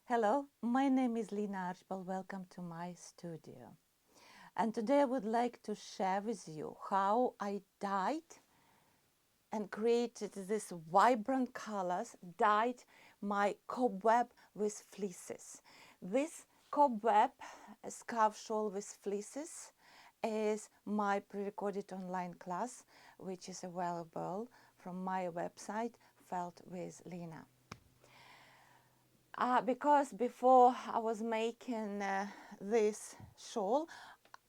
Hello, my name is Lina Archibald. Welcome to my studio. And today I would like to share with you how I dyed and created this vibrant colors, dyed my cobweb with fleeces. This cobweb scarf shawl with fleeces is my pre-recorded online class, which is available from my website, Felt with Lina. Because before I was making this shawl,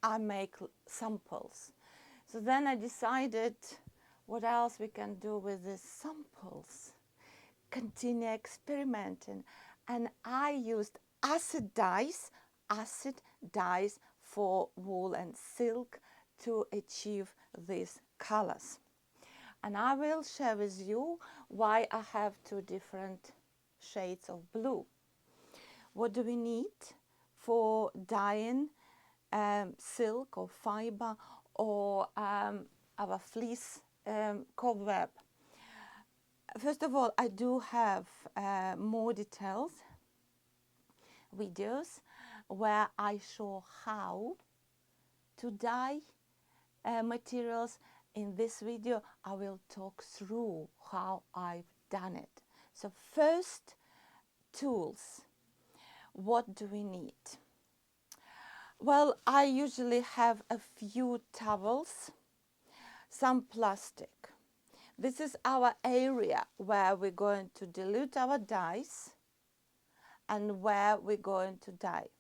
I make samples. So then I decided what else we can do with these samples. Continue experimenting. And I used acid dyes for wool and silk to achieve these colors. And I will share with you why I have two different shades of blue. What do we need for dyeing silk or fiber or our fleece cobweb? First of all, I do have more details videos where I show how to dye materials. In this video, I will talk through how I've done it. So first, tools. What do we need? Well, I usually have a few towels, some plastic. This is our area where we're going to dilute our dyes and where we're going to dye.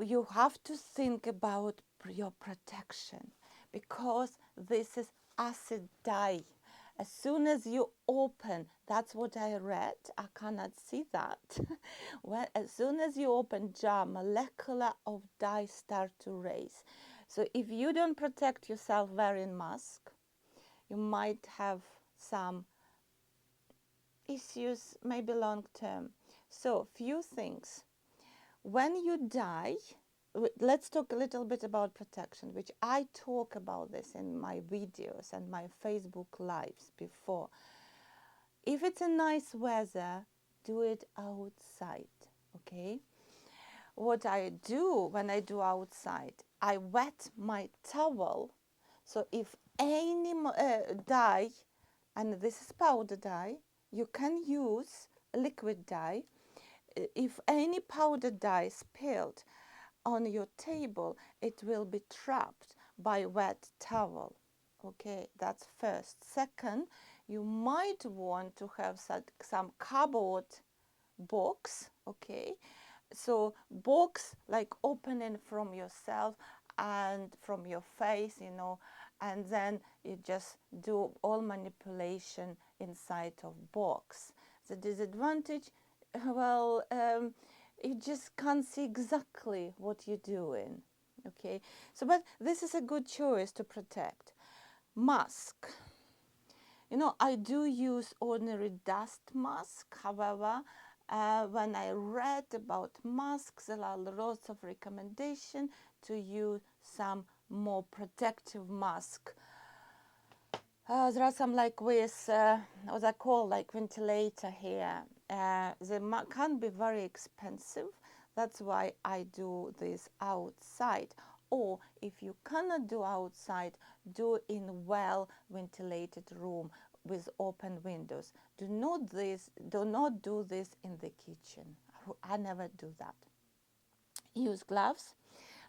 You have to think about your protection because this is acid dye. As soon as you open, that's what I read, I cannot see that. Well, as soon as you open jar, molecular of dye start to raise. So if you don't protect yourself wearing mask, you might have some issues, maybe long term. So few things. When you dye, let's talk a little bit about protection, which I talk about this in my videos and my Facebook lives before. If it's a nice weather, do it outside, okay? What I do when I do outside, I wet my towel. So if any dye, and this is powder dye, you can use liquid dye. If any powder dye spilled on your table, it will be trapped by wet towel. Okay, that's first. Second, you might want to have some cardboard box. Okay, so box like opening from yourself and from your face, you know, and then you just do all manipulation inside of box. The disadvantage, well, you just can't see exactly what you're doing. Okay, so but this is a good choice to protect. Mask. You know, I do use ordinary dust mask. However, when I read about masks, there are lots of recommendation to use some more protective mask. There are some like with what I call like ventilator here. They can be very expensive. That's why I do this outside. Or if you cannot do outside, do in well ventilated room with open windows. Do not do this in the kitchen. I never do that. Use gloves,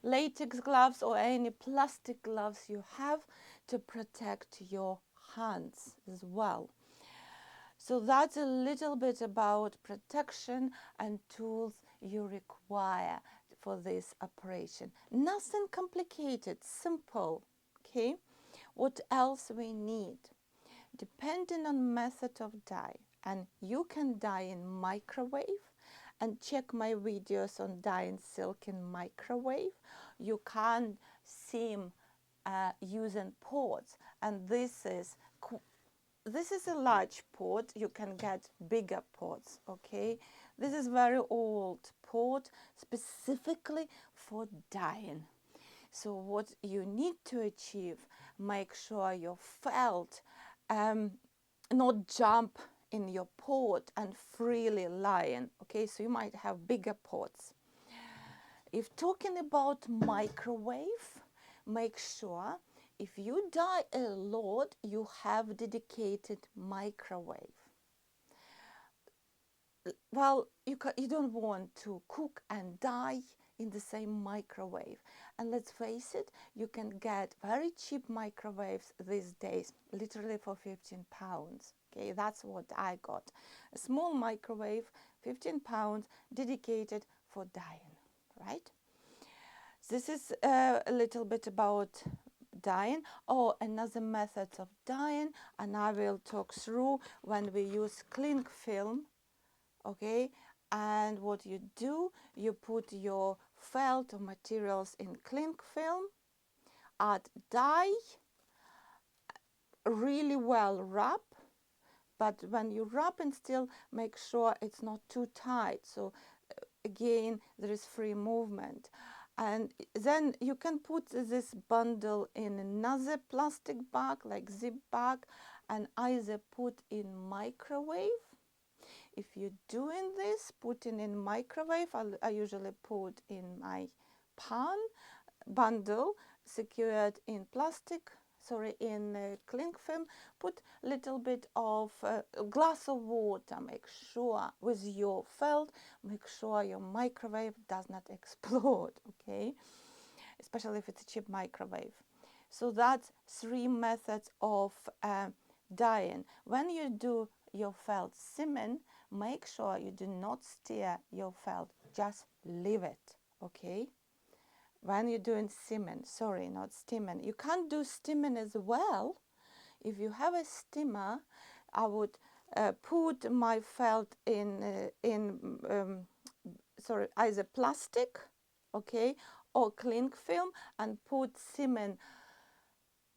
latex gloves or any plastic gloves you have to protect your hands as well. So that's a little bit about protection and tools you require for this operation. Nothing complicated, simple. Okay, what else we need? Depending on method of dye, and you can dye in microwave, and check my videos on dyeing silk in microwave. You can seam using pots, and this is a large pot. You can get bigger pots. Okay, this is very old pot specifically for dyeing. So what you need to achieve, make sure your felt not jump in your pot and freely lying. Okay, so you might have bigger pots. If talking about microwave, make sure if you dye a lot, you have dedicated microwave. Well, you don't want to cook and dye in the same microwave. And let's face it, you can get very cheap microwaves these days, literally for £15. Okay, that's what I got. A small microwave, £15, dedicated for dyeing, right? This is a little bit about dyeing. Oh, another method of dyeing, and I will talk through when we use cling film. Okay, and what you do, you put your felt or materials in cling film, add dye, really well rub, but when you rub and still make sure it's not too tight, so again there is free movement. And then you can put this bundle in another plastic bag, like zip bag, and either put in microwave. If you're doing this, putting in microwave, I usually put in my pan bundle, secured in plastic, in cling film, put a little bit of a glass of water, make sure with your felt, make sure your microwave does not explode, okay, especially if it's a cheap microwave. So that's 3 methods of dyeing. When you do your felt simming, make sure you do not stir your felt, just leave it, okay? When you're doing simming, sorry, not steaming. You can't do steaming as well. If you have a steamer, I would put my felt in either plastic, okay, or cling film, and put simming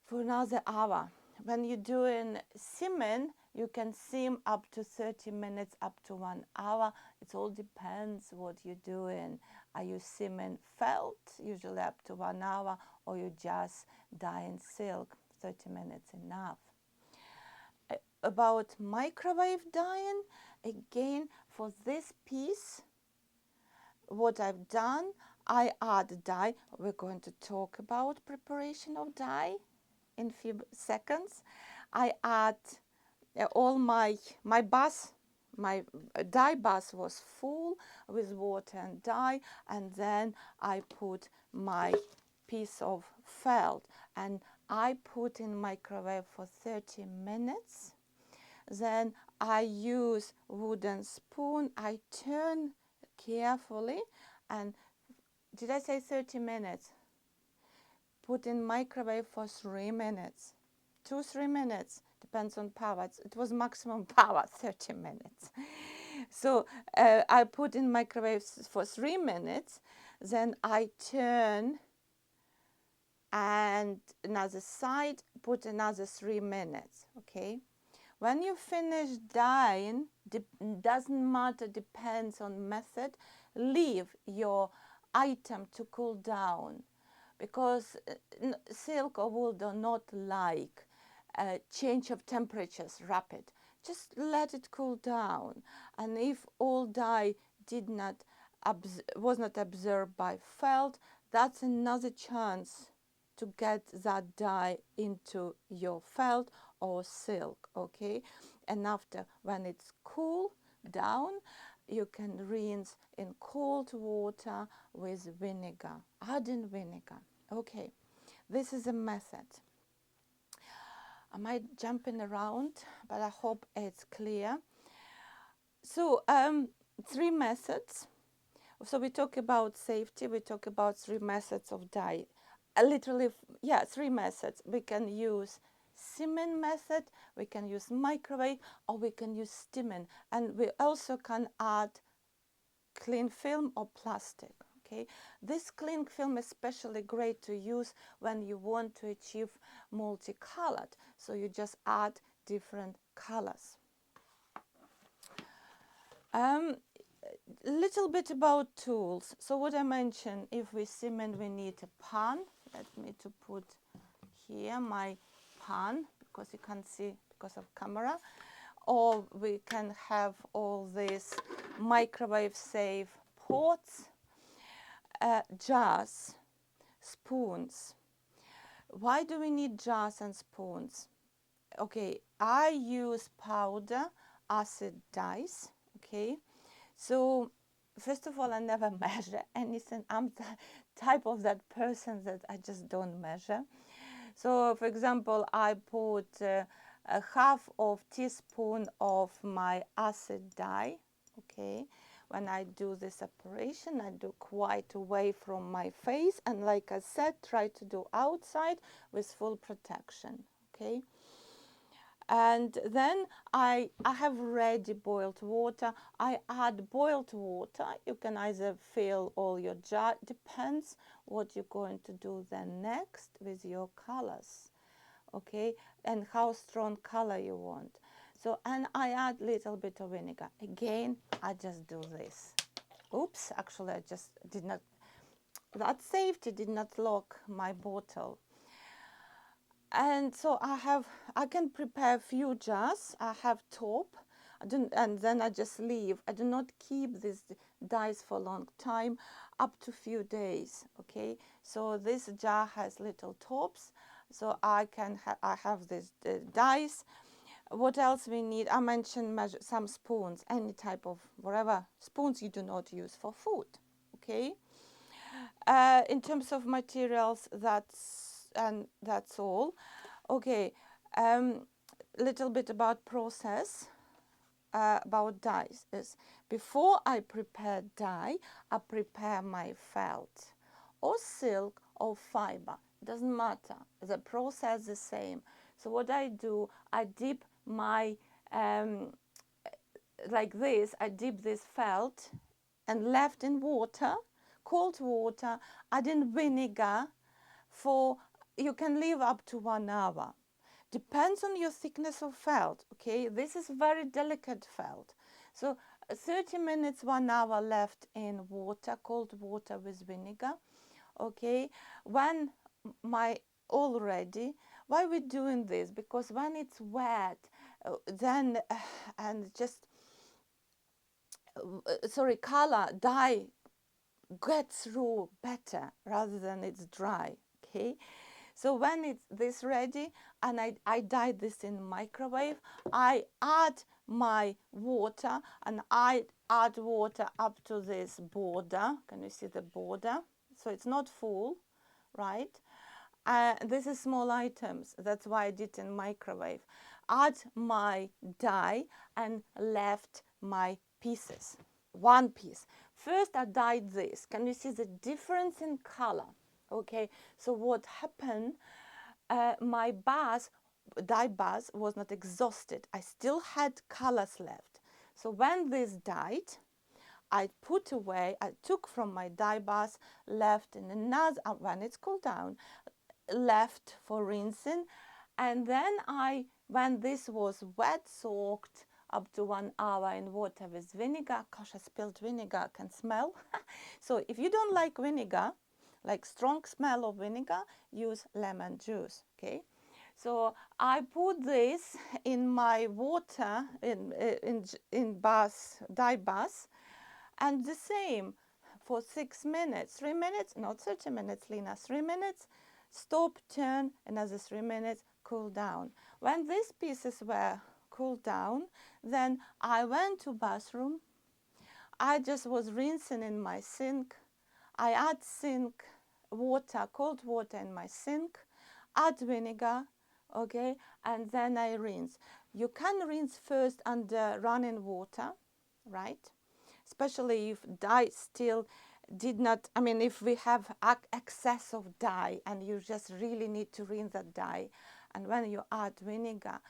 for another hour. When you're doing simming, you can sim up to 30 minutes, up to 1 hour. It all depends what you're doing. Are you simming felt, usually up to 1 hour, or you just dyeing silk, 30 minutes enough. About microwave dyeing, again, for this piece, what I've done, I add dye. We're going to talk about preparation of dye in few seconds. I add all my bath, my dye bath was full with water and dye, and then I put my piece of felt and I put in microwave for 30 minutes. Then I use wooden spoon, I turn carefully, and did I say 30 minutes? Put in microwave for 3 minutes, 2-3 minutes, depends on power. It was maximum power, 30 minutes. So I put in microwave for 3 minutes, then I turn and another side, put another 3 minutes, okay? When you finish dyeing, doesn't matter, depends on method, leave your item to cool down, because silk or wool do not like change of temperatures rapid. Just let it cool down, and if all dye was not absorbed by felt, that's another chance to get that dye into your felt or silk, okay? And after, when it's cool down, you can rinse in cold water with vinegar, adding vinegar. Okay, this is a method. I might jumping around, but I hope it's clear. So 3 methods. So we talk about safety, we talk about 3 methods of dye. Literally, yeah, 3 methods. We can use simming method, we can use microwave, or we can use steaming. And we also can add cling film or plastic. Okay, this cling film is especially great to use when you want to achieve multicolored. So you just add different colors. Little bit about tools. So what I mentioned, if we cement, we need a pan. Let me to put here my pan, because you can't see because of camera. or we can have all these microwave safe pots, jars, spoons. Why do we need jars and spoons? Okay, I use powder acid dyes. Okay, so first of all, I never measure anything. I'm the type of that person that I just don't measure. So for example, I put a half of teaspoon of my acid dye. Okay, when I do this operation, I do quite away from my face, and like I said, try to do outside with full protection. Okay, and then I have ready boiled water. I add boiled water. You can either fill all your jar, depends what you're going to do then next with your colors, okay, and how strong color you want. So, and I add little bit of vinegar. Again, I just do this. Oops, actually I just did not, that safety did not lock my bottle. And so I can prepare a few jars. I have top, and then I just leave. I do not keep these dyes for a long time, up to few days. Okay, so this jar has little tops, so I have these dyes. What else we need? I mentioned some spoons, any type of whatever spoons you do not use for food. Okay. In terms of materials, that's all. Okay, little bit about process, about dyes is before I prepare dye, I prepare my felt or silk or fiber. Doesn't matter. The process the same. So what I do, I dip my like this. I dip this felt and left in water, cold water, adding vinegar for, you can leave up to 1 hour. Depends on your thickness of felt. Okay, this is very delicate felt. So 30 minutes, 1 hour left in water, cold water with vinegar. Okay, when my all ready, why we doing this? Because when it's wet, then and just sorry, color dye get through better rather than it's dry. Okay, so when it's this ready and I dyed this in microwave, I add my water and I add water up to this border. Can you see the border? So it's not full, right? This is small items, that's why I did in microwave. Add my dye and left my pieces, one piece. First I dyed this. Can you see the difference in color? Okay, so what happened, my dye bars was not exhausted. I still had colors left. So when this dyed, I put away, I took from my dye bars, left in another, when it's cooled down, left for rinsing. And then when this was wet, soaked up to 1 hour in water with vinegar. Gosh, I spilled vinegar, I can smell. So if you don't like vinegar, like strong smell of vinegar, use lemon juice. Okay, so I put this in my water in dye bath, and the same for 6 minutes, 3 minutes, not 30 minutes, Lena, 3 minutes, stop, turn, another 3 minutes, cool down. When these pieces were cooled down, then I went to bathroom. I just was rinsing in my sink. I add sink water, cold water in my sink, add vinegar, okay, and then I rinse. You can rinse first under running water, right? Especially if dye still did not, I mean, if we have excess of dye and you just really need to rinse that dye. And when you add vinegar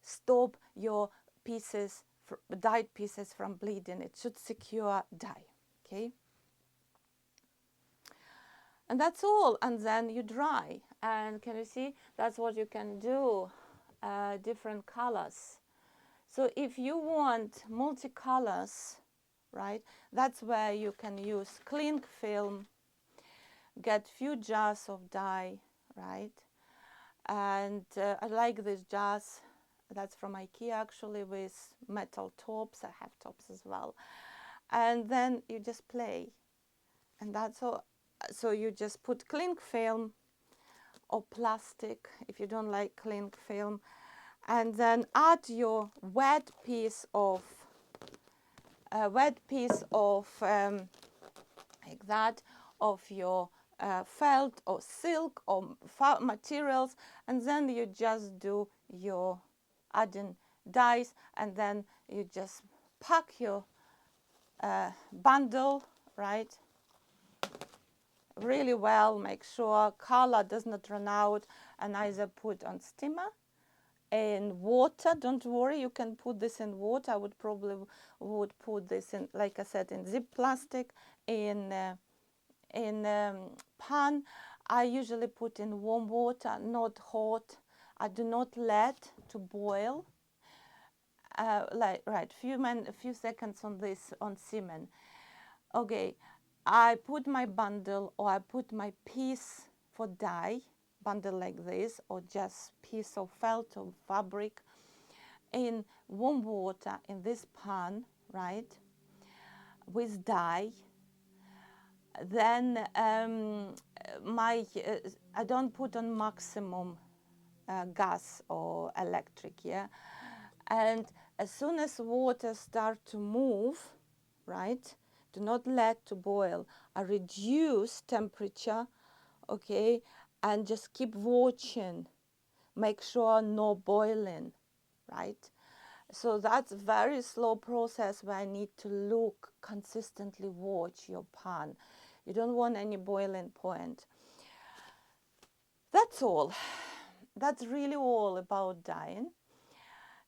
stop your pieces, dyed pieces from bleeding. It should secure dye, okay? And that's all, and then you dry. And can you see, that's what you can do, different colors. So if you want multicolors, right, that's where you can use cling film, get few jars of dye, right? And I like these jars, That's from IKEA actually, with metal tops. I have tops as well. And then you just play. And that's all. So you just put cling film or plastic if you don't like cling film, and then add your wet piece of like that, of your felt or silk or materials, and then you just do your adding dyes, and then you just pack your bundle, right, really well. Make sure color does not run out, and either put on steamer in water. Don't worry, you can put this in water. I would probably would put this in, like I said, in zip plastic, in pan. I usually put in warm water, not hot. I do not let to boil. A few seconds on this, on simmer. Okay, I put my bundle, or I put my piece for dye, bundle like this, or just piece of felt or fabric, in warm water in this pan, right, with dye. Then I don't put on maximum gas or electric, yeah. And as soon as water start to move, right, do not let to boil. I reduce temperature, okay, and just keep watching. Make sure no boiling, right? So that's a very slow process where I need to look, consistently watch your pan. You don't want any boiling point. That's all. That's really all about dyeing.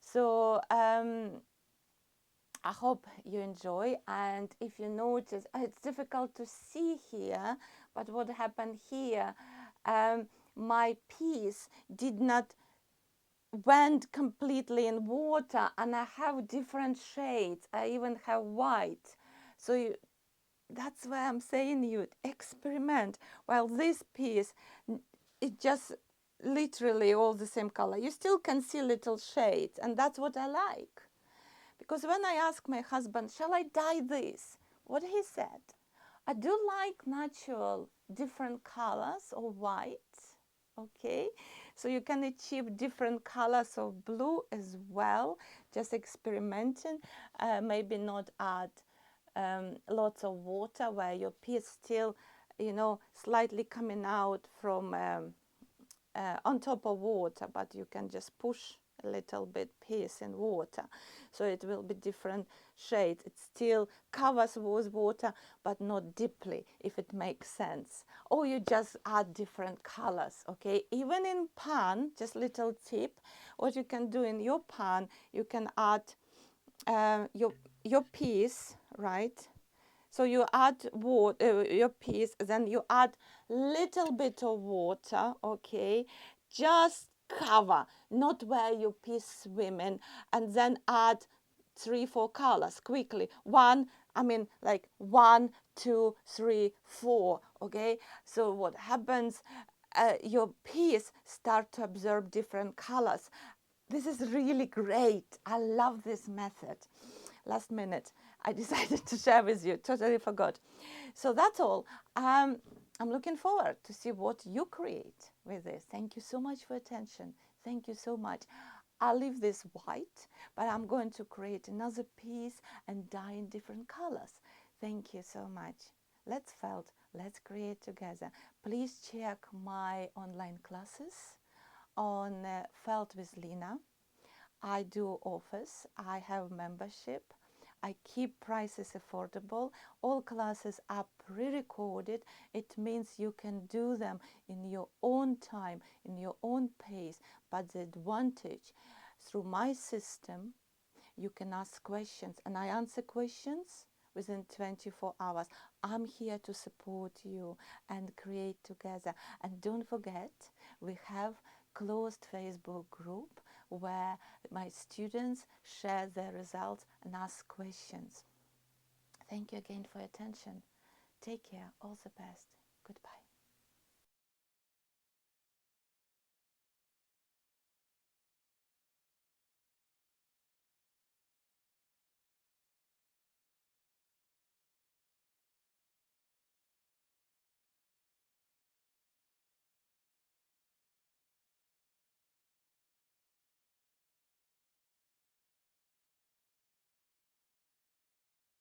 So I hope you enjoy, and if you notice, it's difficult to see here, but what happened here, my piece did not went completely in water, and I have different shades. I even have white. So that's why I'm saying you experiment. While this piece, it just literally all the same color. You still can see little shades, and that's what I like. Because when I asked my husband, shall I dye this? What he said, I do like natural different colors of white, okay? So you can achieve different colors of blue as well, just experimenting. Maybe not add lots of water where your piece still, you know, slightly coming out from on top of water, but you can just push a little bit piece in water, so it will be different shades. It still covers with water, but not deeply, if it makes sense. Or you just add different colors, okay? Even in pan, just little tip, what you can do in your pan, you can add your piece, right? So you add water, your piece, then you add little bit of water, okay? Just cover, not where your piece swimming, and then add 3-4 colors quickly. Like 1, 2, 3, 4, okay? So what happens, your piece start to absorb different colors. This is really great. I love this method. Last minute, I decided to share with you. Totally forgot. So that's all. I'm looking forward to see what you create with this. Thank you so much for attention. Thank you so much. I'll leave this white, but I'm going to create another piece and dye in different colors. Thank you so much. Let's felt. Let's create together. Please check my online classes on Felt with Lina. I do offers. I have membership. I keep prices affordable. All classes are pre-recorded. It means you can do them in your own time, in your own pace. But the advantage, through my system, you can ask questions, and I answer questions within 24 hours. I'm here to support you and create together. And don't forget, we have closed Facebook group where my students share their results and ask questions. Thank you again for your attention. Take care. All the best. Goodbye.